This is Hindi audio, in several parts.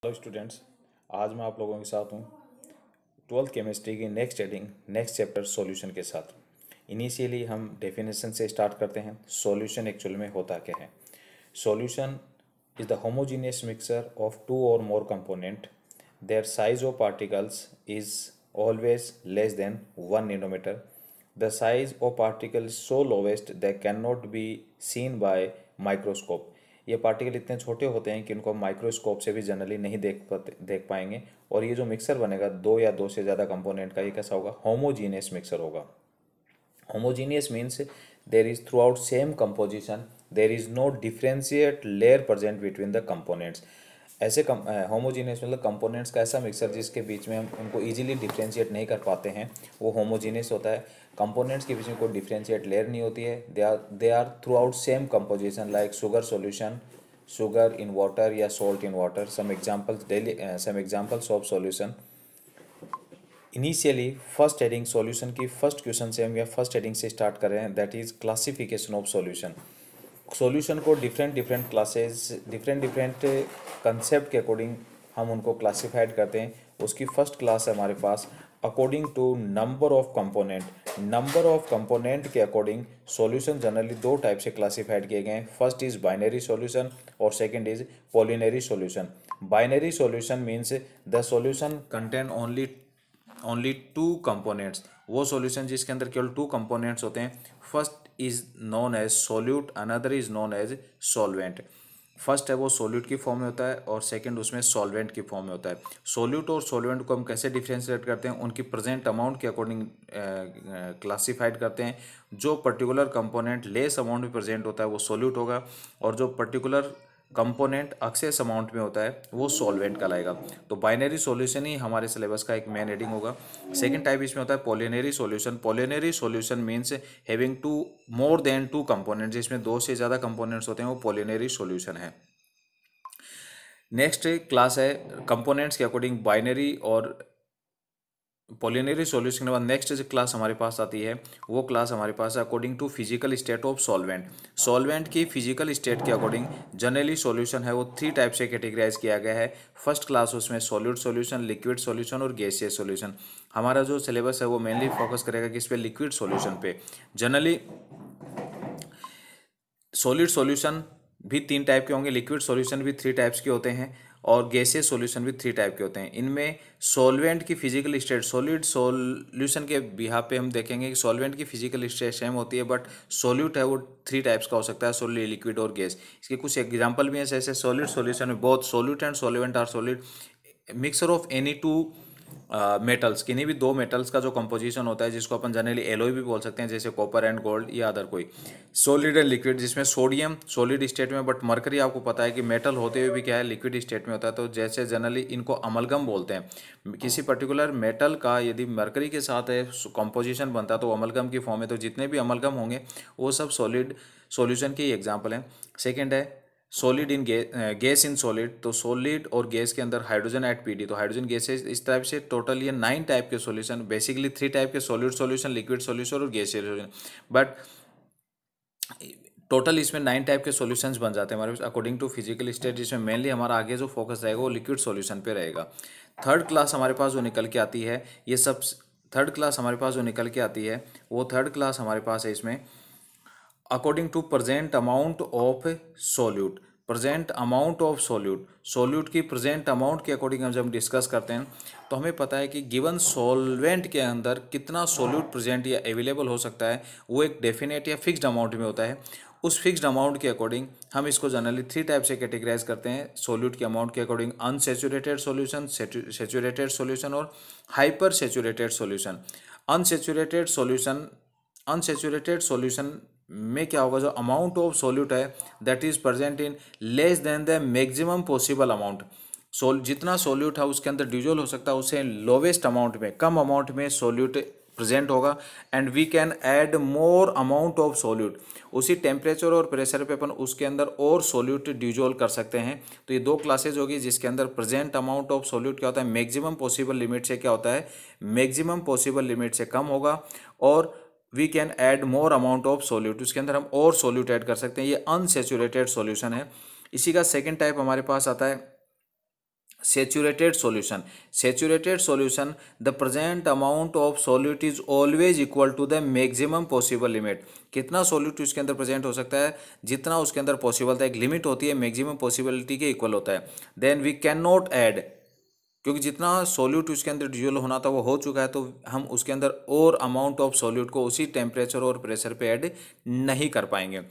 हेलो स्टूडेंट्स, आज मैं आप लोगों के साथ हूँ ट्वेल्थ केमिस्ट्री की next heading next chapter solution के साथ। इनिशियली हम डेफिनेशन से स्टार्ट करते हैं। सॉल्यूशन एक्चुअल में होता क्या है? Solution is the homogeneous mixture of two or more component. Their size of particles is always less than 1 nanometer. The size of particles is so lowest they cannot be seen by microscope. ये पार्टिकल इतने छोटे होते हैं कि उनको माइक्रोस्कोप से भी जनरली नहीं देख पाएंगे। और ये जो मिक्सर बनेगा दो या दो से ज़्यादा कंपोनेंट का, ये कैसा होगा? होमोजीनियस मिक्सर होगा। Homogeneous means there is throughout same composition, there is no differentiate layer present between the components. ऐसे होमोजीनियस मतलब कंपोनेंट्स का ऐसा मिक्सर जिसके बीच में हम उनको इजीली डिफ्रेंशिएट नहीं कर पाते हैं, वो होमोजीनियस होता है। कंपोनेंट्स के बीच में कोई डिफ्रेंशिएट लेयर नहीं होती है। They are throughout same composition, like sugar solution, sugar in water या salt in water. Some examples of solution. Initially first heading solution की फर्स्ट क्वेश्चन से हम या फर्स्ट हेडिंग से स्टार्ट कर रहे हैं, that is classification of solution. Solution को डिफरेंट क्लासेस, डिफरेंट कंसेप्ट के अकॉर्डिंग हम उनको क्लासिफाइड करते हैं। उसकी फर्स्ट क्लास है हमारे पास according to number of component. Number of component के अकॉर्डिंग सॉल्यूशन जनरली दो टाइप से क्लासिफाइड किए गए हैं। फर्स्ट इज बाइनरी सॉल्यूशन और second is polynary solution. Binary solution means the solution contain only two components. वो सॉल्यूशन जिसके अंदर केवल टू कंपोनेंट्स होते हैं। First is known as solute, another is known as solvent. First है वो सोल्यूट की फॉर्म में होता है और सेकंड उसमें सॉल्वेंट की फॉर्म में होता है। सोल्यूट और सॉल्वेंट को हम कैसे डिफ्रेंशिएट करते हैं? उनकी प्रेजेंट अमाउंट के अकॉर्डिंग क्लासिफाइड करते हैं। जो पर्टिकुलर कंपोनेंट लेस अमाउंट में प्रेजेंट होता है वो सोल्यूट होगा, और जो पर्टिकुलर कंपोनेंट एक्सेस अमाउंट में होता है वो सॉल्वेंट कहलाएगा। तो बाइनरी सॉल्यूशन ही हमारे सिलेबस का एक मेन हेडिंग होगा। सेकंड टाइप इसमें होता है polynary solution. Polynary solution means having two more than two component, जिसमें दो से ज़्यादा कंपोनेंट्स होते हैं, वो पॉलिनरी सॉल्यूशन है। नेक्स्ट क्लास है कंपोनेंट्स के अकॉर्डिंग बाइनरी और पॉलिनरी सॉल्यूशन के बाद नेक्स्ट जो क्लास हमारे पास आती है वो क्लास हमारे पास है according to physical state of solvent. Solvent की फिजिकल स्टेट के अकॉर्डिंग जनरली सॉल्यूशन है वो थ्री टाइप से कैटेगराइज किया गया है। फर्स्ट क्लास उसमें सॉलिड सॉल्यूशन, लिक्विड सॉल्यूशन और गैसियस सॉल्यूशन। हमारा जो सिलेबस है वो मेनली फोकस करेगा किस पे? लिक्विड सॉल्यूशन पे। जनरली सॉलिड सॉल्यूशन भी तीन टाइप के होंगे, लिक्विड सॉल्यूशन भी थ्री टाइप्स के होते हैं, और गैसियस सॉल्यूशन भी थ्री टाइप के होते हैं। इनमें सॉल्वेंट की फिजिकल स्टेट सॉलिड सॉल्यूशन के बिहार पे हम देखेंगे कि सॉल्वेंट की फिजिकल स्टेट सेम होती है, बट सॉल्यूट है वो थ्री टाइप्स का हो सकता है, सॉलिड, लिक्विड और गैस। इसके कुछ एग्जांपल भी हैं, जैसे सॉलिड सॉल्यूशन में both solute and solvent are solid mixer of any two metals. किन्हीं भी दो मेटल्स का जो कंपोजिशन होता है, जिसको अपन जनरली एलॉय भी बोल सकते हैं, जैसे कॉपर एंड गोल्ड या अदर कोई। सॉलिड एंड लिक्विड, जिसमें सोडियम सॉलिड स्टेट में, बट मरकरी आपको पता है कि मेटल होते हुए भी क्या है, लिक्विड स्टेट में होता है। तो जैसे जनरली इनको अमलगम बोलते हैं। किसी पर्टिकुलर मेटल का यदि मरकरी के साथ कंपोजिशन बनता है तो अमलगम की फॉर्म है। तो जितने भी अमलगम होंगे वो सब सॉलिड सॉल्यूशन के एग्जाम्पल हैं। सेकेंड है solid in gas in solid. तो सॉलिड और गैस के अंदर हाइड्रोजन एट पीडी, तो हाइड्रोजन गैसेज। इस टाइप से टोटल ये 9 टाइप के सॉल्यूशन, बेसिकली थ्री टाइप के सॉलिड सॉल्यूशन, लिक्विड सॉल्यूशन और गैसियस सॉल्यूशन। बट टोटल इसमें 9 टाइप के सॉल्यूशंस बन जाते हैं हमारे पास अकॉर्डिंग टू फिजिकल स्टेट, जिसमें मेनली हमारा आगे जो फोकस रहेगा वो लिक्विड सॉल्यूशन पे रहेगा। थर्ड क्लास हमारे पास जो निकल के आती है, ये सब थर्ड क्लास हमारे पास जो निकल के आती है वो थर्ड क्लास हमारे पास है इसमें according to present amount of solute. Present amount of solute, solute की प्रेजेंट अमाउंट के अकॉर्डिंग हम जब डिस्कस करते हैं तो हमें पता है कि गिवन सॉल्वेंट के अंदर कितना सोल्यूट प्रेजेंट या अवेलेबल हो सकता है, वो एक डेफिनेट या फिक्स्ड अमाउंट में होता है। उस फिक्स्ड अमाउंट के अकॉर्डिंग हम इसको जनरली थ्री टाइप से कैटेगराइज करते हैं सोल्यूट के अमाउंट के according: unsaturated solution, saturated solution और hyper saturated solution. Unsaturated solution, unsaturated solution में क्या होगा, जो अमाउंट ऑफ सोल्यूट है that is present in less than the maximum possible amount. जितना सोल्यूट है उसके अंदर डिजोल्व हो सकता है उससे लोवेस्ट अमाउंट में, कम अमाउंट में सोल्यूट प्रेजेंट होगा। And we can add more amount of solute, उसी टेम्परेचर और प्रेशर पे अपन उसके अंदर और सोल्यूट डिजोल्व कर सकते हैं। तो ये दो क्लासेज होगी जिसके अंदर प्रेजेंट अमाउंट ऑफ सोल्यूट क्या होता है, मैक्सिमम पॉसिबल लिमिट से क्या होता है, मैक्सिमम पॉसिबल लिमिट से कम होगा। और we can add more amount of solute, उसके अंदर हम और सोल्यूट ऐड कर सकते हैं। ये अनसेचुरेटेड सॉल्यूशन है। इसी का सेकंड टाइप हमारे पास आता है Saturated solution, the present amount of solute is always equal to the maximum possible limit. कितना सोल्यूट उसके अंदर प्रेजेंट हो सकता है, जितना उसके अंदर पॉसिबल था, एक लिमिट होती है, मैक्सिमम पॉसिबिलिटी के इक्वल होता है. Then we cannot add, क्योंकि जितना सोल्यूट उसके अंदर डिजोल्व होना था वो हो चुका है, तो हम उसके अंदर और अमाउंट ऑफ सोल्यूट को उसी टेम्परेचर और प्रेशर पे ऐड नहीं कर पाएंगे.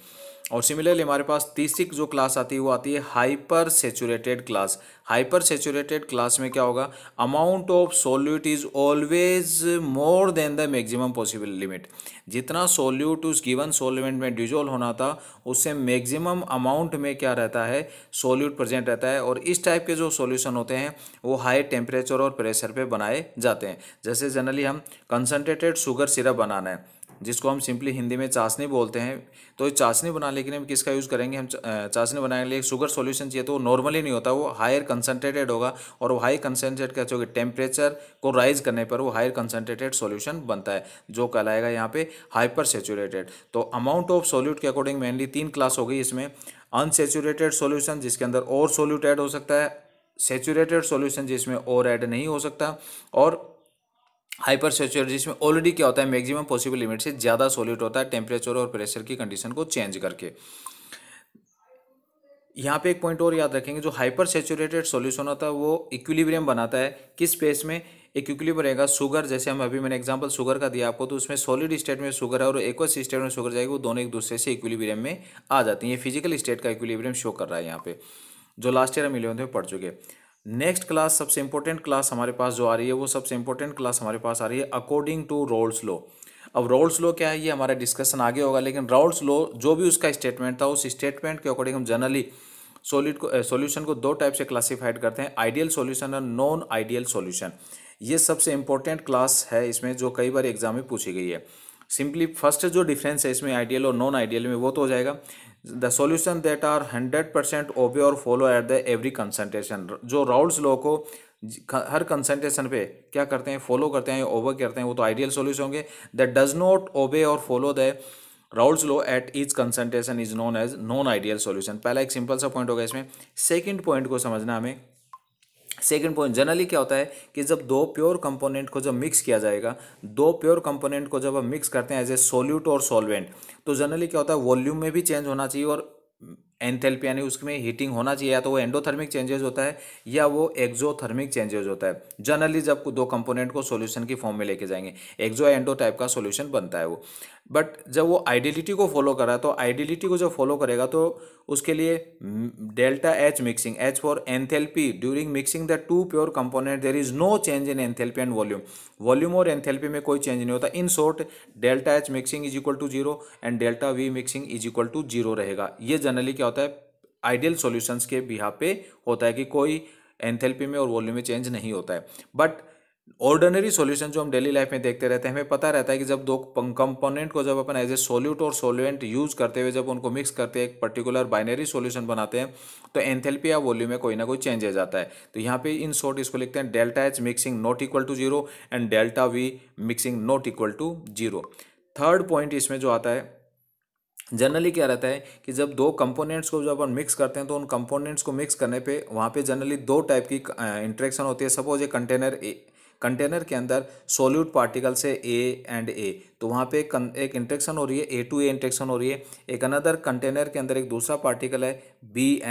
और सिमिलरली हमारे पास तीसरी जो क्लास आती है वो आती है hyper saturated class. Hyper saturated class में क्या होगा, amount of solute is always more than the maximum possible limit. जितना सोल्यूट उस गिवन सॉल्वेंट में डिजोल्व होना था उससे मैक्सिमम अमाउंट में क्या रहता है, सोल्यूट प्रेजेंट रहता है. और इस टाइप के जो सॉल्यूशन होते हैं वो हाई टेम्परेचर और प्रेशर पे बनाए जाते हैं. जैसे जनरली हम कंसनट्रेटेड शुगर सिरप बनाना है, जिसको हम सिंपली हिंदी में चाशनी बोलते हैं, तो चाशनी बनाने के लिए हम किसका यूज़ करेंगे, हम चाशनी बनाने के लिए शुगर सॉल्यूशन चाहिए, तो वो नॉर्मली नहीं होता, वो हायर कंसनट्रेटेड होगा. और वो हाई कंसनट्रेट कैसे होगा, टेम्परेचर को राइज करने पर वो हायर कंसनट्रेटेड सॉल्यूशन बनता है, जो कहलाएगा यहाँ पे हाइपर सेचुरेटेड. तो अमाउंट ऑफ सोल्यूट के अकॉर्डिंग मेनली तीन क्लास हो गई इसमें. अनसेचुरेटेड सॉल्यूशन जिसके अंदर और सोल्यूट ऐड हो सकता है, सेचुरेटेड सॉल्यूशन जिसमें और ऐड नहीं हो सकता, और हाइपर सेचुरेटेड जिसमें ऑलरेडी क्या होता है, मैक्सिमम पॉसिबल लिमिट से ज़्यादा सॉल्यूट होता है टेम्परेचर और प्रेशर की कंडीशन को चेंज करके. यहाँ पे एक पॉइंट और याद रखेंगे, जो हाइपर सेचुरेटेड सॉल्यूशन होता है वो इक्विलिब्रियम बनाता है. किस स्पेस में एक इक्विलिब्रियम रहेगा, शुगर, जैसे हम अभी मैंने एग्जांपल शुगर का दिया आपको, तो उसमें सॉलिड स्टेट में शुगर है और एक्वस स्टेट में शुगर जाएगी, वो दोनों एक दूसरे से इक्विलिब्रियम में आ जाती है. ये फिजिकल स्टेट का इक्विलिब्रियम शो कर रहा है यहाँ पे, जो लास्ट ईयर हम 11th में पढ़ चुके. नेक्स्ट क्लास, सबसे इंपॉर्टेंट क्लास हमारे पास जो आ रही है, वो सबसे इंपॉर्टेंट क्लास हमारे पास आ रही है अकॉर्डिंग टू राउल्स लॉ. अब राउल्स लॉ क्या है, ये हमारा डिस्कशन आगे होगा, लेकिन राउल्स लॉ जो भी उसका स्टेटमेंट था, उस स्टेटमेंट के अकॉर्डिंग हम जनरली सॉल्यूशन को दो टाइप से क्लासिफाइड करते हैं, आइडियल सॉल्यूशन और नॉन आइडियल सॉल्यूशन. ये सबसे इंपॉर्टेंट क्लास है इसमें, जो कई बार एग्जाम में पूछी गई है. सिंपली फर्स्ट जो डिफरेंस है इसमें आइडियल और नॉन आइडियल में, वो तो हो जाएगा द सॉल्यूशन दैट आर 100% ओबे or follow at the every concentration. जो राउल्स लॉ को हर कंसंट्रेशन पे क्या करते हैं, फॉलो करते हैं, ओवर करते हैं, वो तो आइडियल सॉल्यूशन होंगे. That does not obey or follow the Raoult's law at each concentration is known as non ideal solution. पहला एक सिंपल सा पॉइंट होगा इसमें. सेकंड पॉइंट को समझना हमें. सेकंड पॉइंट, जनरली क्या होता है कि जब दो प्योर कंपोनेंट को जब मिक्स किया जाएगा, दो प्योर कंपोनेंट को जब हम मिक्स करते हैं एज ए सोल्यूट और सॉल्वेंट, तो जनरली क्या होता है, वॉल्यूम में भी चेंज होना चाहिए और एंथैल्पी यानी उसमें हीटिंग होना चाहिए. या तो वो एंडोथर्मिक चेंजेस होता है या वो एक्सोथर्मिक चेंजेस होता है. जनरली जब दो कंपोनेंट को सॉल्यूशन की फॉर्म में लेके जाएंगे, एक्सो एंडो टाइप का सॉल्यूशन बनता है वो. बट जब वो आइडियलिटी को फॉलो कर रहा है, तो आइडियलिटी को जब फॉलो करेगा तो उसके लिए delta H mixing, H for enthalpy, during mixing the two pure component there is no change in enthalpy and volume. Volume और एंथैल्पी में कोई चेंज नहीं होता. In short, delta H mixing is equal to zero and delta V mixing is equal to zero रहेगा. ये जनरली क्या होता है, आइडियल सॉल्यूशंस के बिहाफ पे होता है कि कोई एंथैल्पी में और वॉल्यूम में चेंज नहीं होता है. बट ऑर्डिनरी सॉल्यूशन जो हम डेली लाइफ में देखते रहते हैं, हमें पता रहता है कि जब दो कंपोनेंट को जब अपन एज ए सोल्यूट और सोल्वेंट यूज करते हुए जब उनको मिक्स करते हैं, एक पर्टिकुलर बाइनरी सॉल्यूशन बनाते हैं, तो एंथैल्पी या वॉल्यूम में कोई ना कोई चेंजेस आता है. तो यहाँ पे इन शॉर्ट इसको लिखते हैं delta H mixing not equal to zero and delta V mixing not equal to zero. Third point इसमें जो आता है, जनरली क्या रहता है कि जब दो कंपोनेंट्स को जब अपन मिक्स करते हैं, तो उन कंपोनेंट्स को मिक्स करने पे वहाँ पे जनरली दो टाइप की इंटरेक्शन होती है. सपोज ए कंटेनर के अंदर सोल्यूट पार्टिकल्स है ए एंड ए, तो वहाँ पे एक इंटरेक्शन हो रही है, ए टू ए इंटरेक्शन हो रही है. एक अनदर कंटेनर के अंदर एक दूसरा पार्टिकल है, बी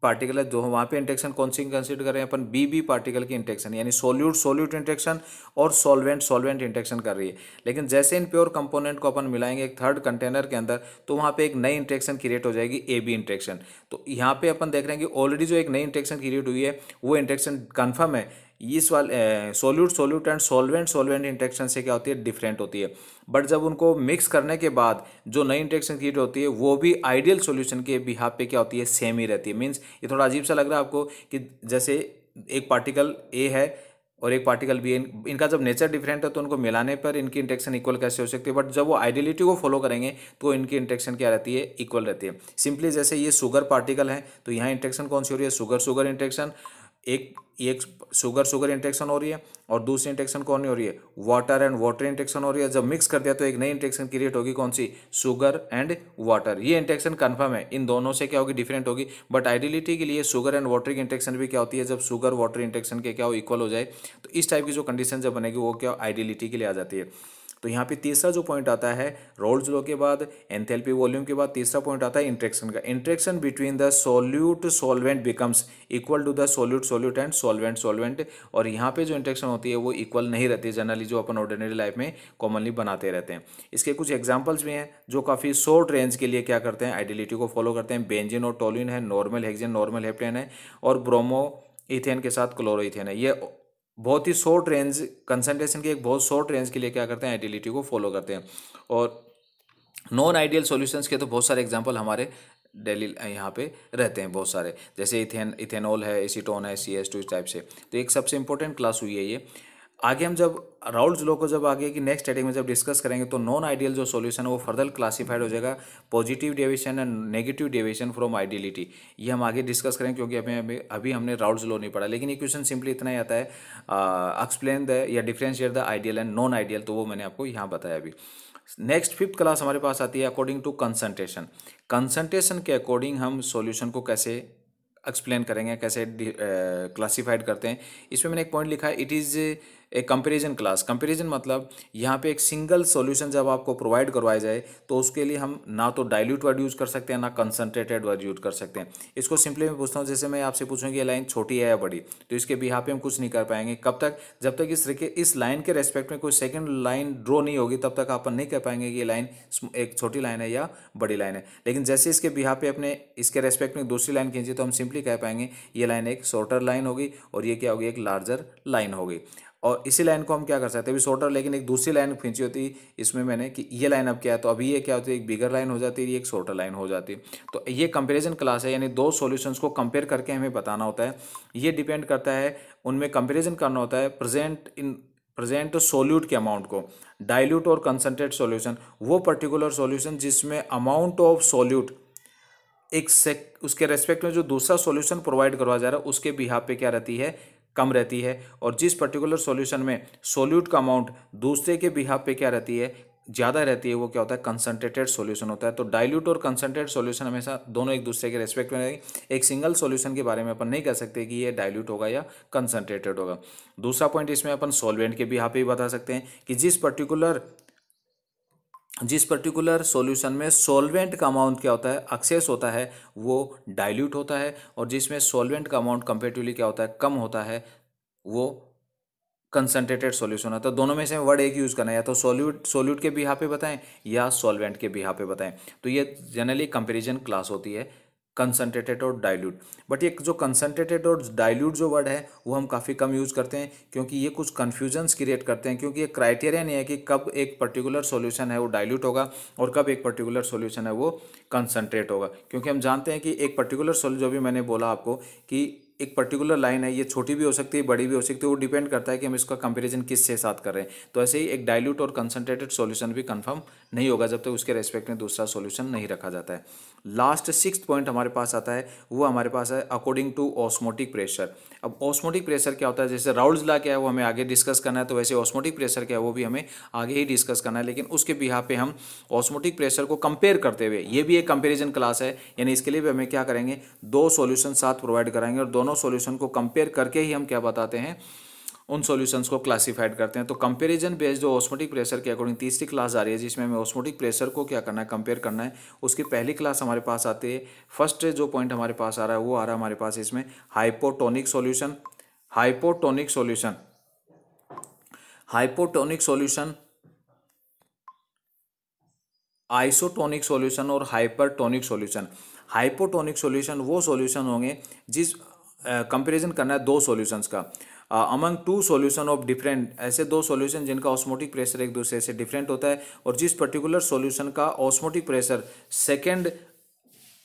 पार्टिकल है, जो वहाँ पे इंटरेक्शन कौन सी कंसिडर कर रहे हैं अपन, बी पार्टिकल की इंटरेक्शन, यानी सोल्यूट इंटरेक्शन और सॉल्वेंट इंटरेक्शन कर रही है. लेकिन जैसे इन प्योर कंपोनेंट को अपन मिलाएंगे एक थर्ड कंटेनर के अंदर, तो वहाँ पे एक नई इंटरेक्शन क्रिएट हो जाएगी, ए बी इंटरेक्शन. तो यहाँ पे अपन देख रहे हैं कि ऑलरेडी जो एक नई इंटरेक्शन क्रिएट हुई है वो इंटरेक्शन कन्फर्म है. इस वाले सोल्यूट एंड सॉल्वेंट इंटरेक्शन से क्या होती है, डिफरेंट होती है. बट जब उनको मिक्स करने के बाद जो नई इंटरेक्शन क्रिएट होती है वो भी आइडियल सॉल्यूशन के बिहाफ पे क्या होती है, सेम ही रहती है. मीन्स ये थोड़ा अजीब सा लग रहा है आपको कि जैसे एक पार्टिकल ए है और एक पार्टिकल बी है, इनका जब नेचर डिफरेंट है तो उनको मिलाने पर इनकी इंटरेक्शन इक्वल कैसे हो सकती है. बट जब वो आइडियलिटी को फॉलो करेंगे तो इनकी इंटरेक्शन क्या रहती है, इक्वल रहती है. सिंपली जैसे ये शुगर पार्टिकल है, तो यहाँ इंटरेक्शन कौन सी हो रही है, शुगर इंटरेक्शन. एक शुगर इंटरेक्शन हो रही है और दूसरी इंटरेक्शन कौन नहीं हो रही है, वाटर एंड वाटर इंटरेक्शन हो रही है। जब मिक्स कर दिया तो एक नई इंटरेक्शन क्रिएट होगी, कौन सी, शुगर एंड वाटर। ये इंटरेक्शन कन्फर्म है, इन दोनों से क्या होगी, डिफरेंट होगी। बट आइडियलिटी के लिए शुगर एंड वाटर की इंटरेक्शन भी क्या होती है, जब शुगर वाटर इंटरेक्शन के क्या हो, इक्वल हो जाए। तो इस टाइप की जो कंडीशन जब बनेगी वो क्या आइडियलिटी के लिए आ जाती है। तो यहाँ पे तीसरा जो पॉइंट आता है रोल्स लॉ के बाद, एंथैल्पी वॉल्यूम के बाद तीसरा पॉइंट आता है इंटरेक्शन का। Interaction between the solute solvent becomes equal to the solute solute and solvent solvent. और यहाँ पे जो इंटरेक्शन होती है वो इक्वल नहीं रहती है जनरली, जो अपन ऑर्डिनरी लाइफ में कॉमनली बनाते रहते हैं। इसके कुछ एग्जाम्पल्स भी हैं जो काफ़ी शॉर्ट रेंज के लिए क्या करते हैं, आइडियलिटी को फॉलो करते हैं। बेंजीन और टोलिन है, नॉर्मल हेक्सेन, नॉर्मल हेप्टेन है, और ब्रोमो इथेन के साथ क्लोरोइथेन है। ये बहुत ही शॉर्ट रेंज कंसंट्रेशन की एक बहुत शॉर्ट रेंज के लिए क्या करते हैं, आइडियलिटी को फॉलो करते हैं। और नॉन आइडियल सॉल्यूशंस के तो बहुत सारे एग्जांपल हमारे डेली यहाँ पे रहते हैं बहुत सारे, जैसे इथेनॉल है, एसीटोन है, CH2 इस टाइप से। तो एक सबसे इंपॉर्टेंट क्लास हुई है ये। आगे हम जब राउल्स लॉ को जब आगे की नेक्स्ट हेडिंग में जब डिस्कस करेंगे तो नॉन आइडियल जो सॉल्यूशन है वो फर्दर क्लासिफाइड हो जाएगा positive deviation and negative deviation from ideality. ये हम आगे डिस्कस करेंगे क्योंकि अभी हमने राउल्स लॉ नहीं पढ़ा, लेकिन ये क्वेश्चन सिंपली इतना ही आता है, एक्सप्लेन द या differentiate the ideal and non ideal, तो वो मैंने आपको यहाँ बताया अभी। नेक्स्ट फिफ्थ क्लास हमारे पास आती है अकॉर्डिंग टू कंसंट्रेशन। कंसंट्रेशन के अकॉर्डिंग हम सॉल्यूशन को कैसे एक्सप्लेन करेंगे, कैसे क्लासिफाइड करते हैं। इसमें मैंने एक पॉइंट लिखा है, it is a comparison class. Comparison मतलब यहाँ पे एक सिंगल सॉल्यूशन जब आपको प्रोवाइड करवाया जाए तो उसके लिए हम ना तो डाइल्यूट वर्ड यूज़ कर सकते हैं ना कंसनट्रेटेड वर्ड यूज कर सकते हैं। इसको सिंपली मैं पूछता हूँ, जैसे मैं आपसे पूछूँ कि ये लाइन छोटी है या बड़ी, तो इसके बिहाफ पे हम कुछ नहीं कर पाएंगे। कब तक, जब तक इस लाइन के रेस्पेक्ट में कोई सेकंड लाइन ड्रॉ नहीं होगी तब तक अपन नहीं कह पाएंगे कि ये लाइन एक छोटी लाइन है या बड़ी लाइन है। लेकिन जैसे इसके बिहाफ पे अपने इसके रेस्पेक्ट में दूसरी लाइन खींची तो हम सिंपली कह पाएंगे ये लाइन एक शॉर्टर लाइन होगी और ये क्या होगी, एक लार्जर लाइन होगी। और इसी लाइन को हम क्या कर सकते हैं, अभी शॉर्टर लेकिन एक दूसरी लाइन खींची होती इसमें मैंने कि ये लाइन अब क्या है, तो अभी ये क्या होती है, एक बिगर लाइन हो जाती है, ये एक शॉर्टर लाइन हो जाती है। तो ये कंपैरिजन क्लास है, यानी दो सॉल्यूशंस को कंपेयर करके हमें बताना होता है। ये डिपेंड करता है, उनमें कंपैरिजन करना होता है प्रेजेंट सोल्यूट के अमाउंट को। डाइल्यूट और कंसंट्रेट सॉल्यूशन, वो पर्टिकुलर सॉल्यूशन जिसमें अमाउंट ऑफ सोल्यूट उसके रेस्पेक्ट में जो दूसरा सॉल्यूशन प्रोवाइड करवा जा रहा है उसके बिहाफ पे क्या रहती है, कम रहती है। और जिस पर्टिकुलर सॉल्यूशन में सोल्यूट का अमाउंट दूसरे के बिहाफ पे क्या रहती है, ज़्यादा रहती है, वो क्या होता है, कंसंट्रेटेड सॉल्यूशन होता है। तो डाइल्यूट और कंसंट्रेटेड सॉल्यूशन हमेशा दोनों एक दूसरे के रेस्पेक्ट में रहेंगे। एक सिंगल सॉल्यूशन के बारे में अपन नहीं कह सकते कि ये डाइल्यूट होगा या कंसंट्रेटेड होगा। दूसरा पॉइंट इसमें अपन सॉल्वेंट के बिहाफ पे भी बता सकते हैं कि जिस पर्टिकुलर सॉल्यूशन में सॉल्वेंट का अमाउंट क्या होता है, एक्सेस होता है, वो डाइल्यूट होता है। और जिसमें सॉल्वेंट का अमाउंट कंपेरेटिवली क्या होता है, कम होता है, वो कंसंट्रेटेड सॉल्यूशन है। तो दोनों में से वर्ड एक यूज़ करना है, या तो सॉल्यूट के बिहाफ पे बताएं या सॉल्वेंट के बिहाफ पे बताएं। तो ये जनरली कंपैरिजन क्लास होती है, कंसंट्रेटेड और डाइल्यूट। बट ये जो कंसंट्रेटेड और डाइल्यूट जो वर्ड है वो हम काफ़ी कम यूज़ करते हैं क्योंकि ये कुछ कन्फ्यूजन्स क्रिएट करते हैं, क्योंकि ये क्राइटेरिया नहीं है कि कब एक पर्टिकुलर सॉल्यूशन है वो डाइल्यूट होगा और कब एक पर्टिकुलर सॉल्यूशन है वो कंसंट्रेट होगा। क्योंकि हम जानते हैं कि एक पर्टिकुलर सॉल्यूशन, जो भी मैंने बोला आपको कि एक पर्टिकुलर लाइन है, ये छोटी भी हो सकती है, बड़ी भी हो सकती है, वो डिपेंड करता है कि हम इसका कंपैरिजन किस से साथ कर रहे हैं। तो ऐसे ही एक डाइल्यूट और कंसंट्रेटेड सॉल्यूशन भी कंफर्म नहीं होगा जब तक उसके रेस्पेक्ट में दूसरा सॉल्यूशन नहीं रखा जाता है। लास्ट सिक्स्थ पॉइंट हमारे पास आता है, वो हमारे पास है अकॉर्डिंग टू ऑस्मोटिक प्रेशर। अब ऑस्मोटिक प्रेशर क्या होता है, जैसे राउल्स लॉ क्या है वो हमें आगे डिस्कस करना है, तो वैसे ऑस्मोटिक प्रेशर क्या है वो भी हमें आगे ही डिस्कस करना है। लेकिन उसके बिहाफ पे हम ऑस्मोटिक प्रेशर को कंपेयर करते हुए, ये भी एक कंपेरिजन क्लास है, यानी इसके लिए भी हमें क्या करेंगे, दो सॉल्यूशन साथ प्रोवाइड कराएंगे और दोनों सॉल्यूशन को कंपेयर करके ही हम क्या बताते हैं, उन सॉल्यूशंस को क्लासिफाइड करते हैं। तो कंपैरिजन बेस्ड जो ऑस्मोटिक प्रेशर के अकॉर्डिंग तीसरी क्लास आ रही है, जिसमें हमें ऑस्मोटिक प्रेशर को क्या करना है, कंपेयर करना है। उसकी पहली क्लास हमारे पास आती है, फर्स्ट जो पॉइंट हमारे पास आ रहा है वो आ रहा है हमारे पास इसमें hypotonic solution, hypotonic solution, hypotonic solution, isotonic solution और हाइपरटोनिक सॉल्यूशन। हाइपोटोनिक सॉल्यूशन वो सॉल्यूशन होंगे जिस कंपैरिजन करना है दो सॉल्यूशंस का, among two solution of different, ऐसे दो सॉल्यूशन जिनका ऑस्मोटिक प्रेशर एक दूसरे से डिफरेंट होता है, और जिस पर्टिकुलर सॉल्यूशन का ऑस्मोटिक प्रेशर सेकेंड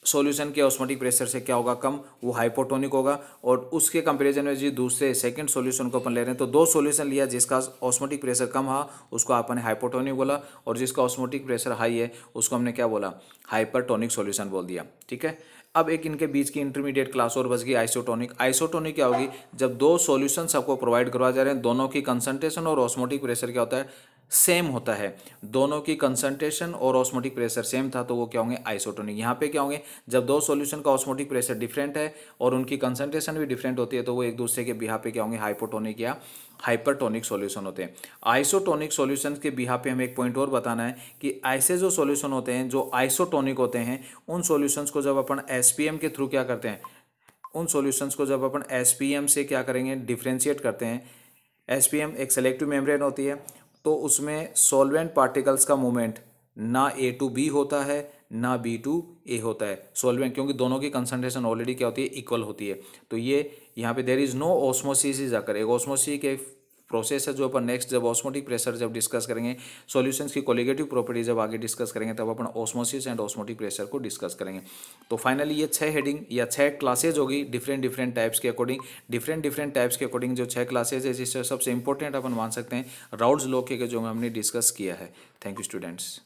सॉल्यूशन के ऑस्मोटिक प्रेशर से क्या होगा, कम, वो हाइपोटोनिक होगा। और उसके कंपैरिजन में जो दूसरे सेकंड सॉल्यूशन को अपन ले रहे हैं, तो दो सॉल्यूशन लिया, जिसका ऑस्मोटिक प्रेशर कम है उसको अपन हाइपोटोनिक बोला, और जिसका ऑस्मोटिक प्रेशर हाई है उसको हमने क्या बोला, हाइपरटोनिक सॉल्यूशन बोल दिया। ठीक है, अब एक इनके बीच की इंटरमीडिएट क्लास और बच गई आइसोटोनिक। आइसोटोनिक क्या होगी, जब दो सॉल्यूशंस आपको प्रोवाइड करवा जा रहे हैं, दोनों की कंसंट्रेशन और ऑस्मोटिक प्रेशर क्या होता है, सेम होता है। दोनों की कंसंट्रेशन और ऑस्मोटिक प्रेशर सेम था तो वो क्या होंगे, आइसोटोनिक। यहाँ पे क्या होंगे, जब दो सॉल्यूशन का ऑस्मोटिक प्रेशर डिफरेंट है और उनकी कंसंट्रेशन भी डिफरेंट होती है तो वो एक दूसरे के बिहाफ पे क्या होंगे, हाइपोटोनिक या हाइपरटोनिक सॉल्यूशन होते हैं। आइसोटोनिक सॉल्यूशंस के बिहाफ पे हमें एक पॉइंट और बताना है कि ऐसे जो सॉल्यूशन होते हैं जो आइसोटोनिक होते हैं, उन सॉल्यूशंस को जब अपन एसपीएम के थ्रू क्या करते हैं, उन सॉल्यूशंस को जब अपन एसपीएम से क्या करेंगे, डिफ्रेंशिएट करते हैं। एसपीएम एक सेलेक्टिव मेम्ब्रेन होती है, तो उसमें सॉल्वेंट पार्टिकल्स का मूवमेंट ना ए टू बी होता है ना बी टू ए होता है सॉल्वेंट, क्योंकि दोनों की कंसंट्रेशन ऑलरेडी क्या होती है, इक्वल होती है। तो ये यहाँ पे there is no osmosis is occur. एक ऑस्मोसिस के प्रोसेस है जो अपन नेक्स्ट जब ऑस्मोटिक प्रेशर जब डिस्कस करेंगे, सॉल्यूशंस की कोलिगेटिव प्रॉपर्टी जब आगे डिस्कस करेंगे, तब अपन ऑस्मोसिस एंड ऑस्मोटिक प्रेशर को डिस्कस करेंगे। तो फाइनली ये 6 हेडिंग या 6 क्लासेज होगी डिफरेंट डिफरेंट टाइप्स के अकॉर्डिंग। डिफरेंट टाइप्स के अकॉर्डिंग जो 6 क्लासेज है, जिससे सबसे इंपॉर्टेंट अपन मान सकते हैं राउल्स लॉ के जो हमने डिस्कस किया है। Thank you students.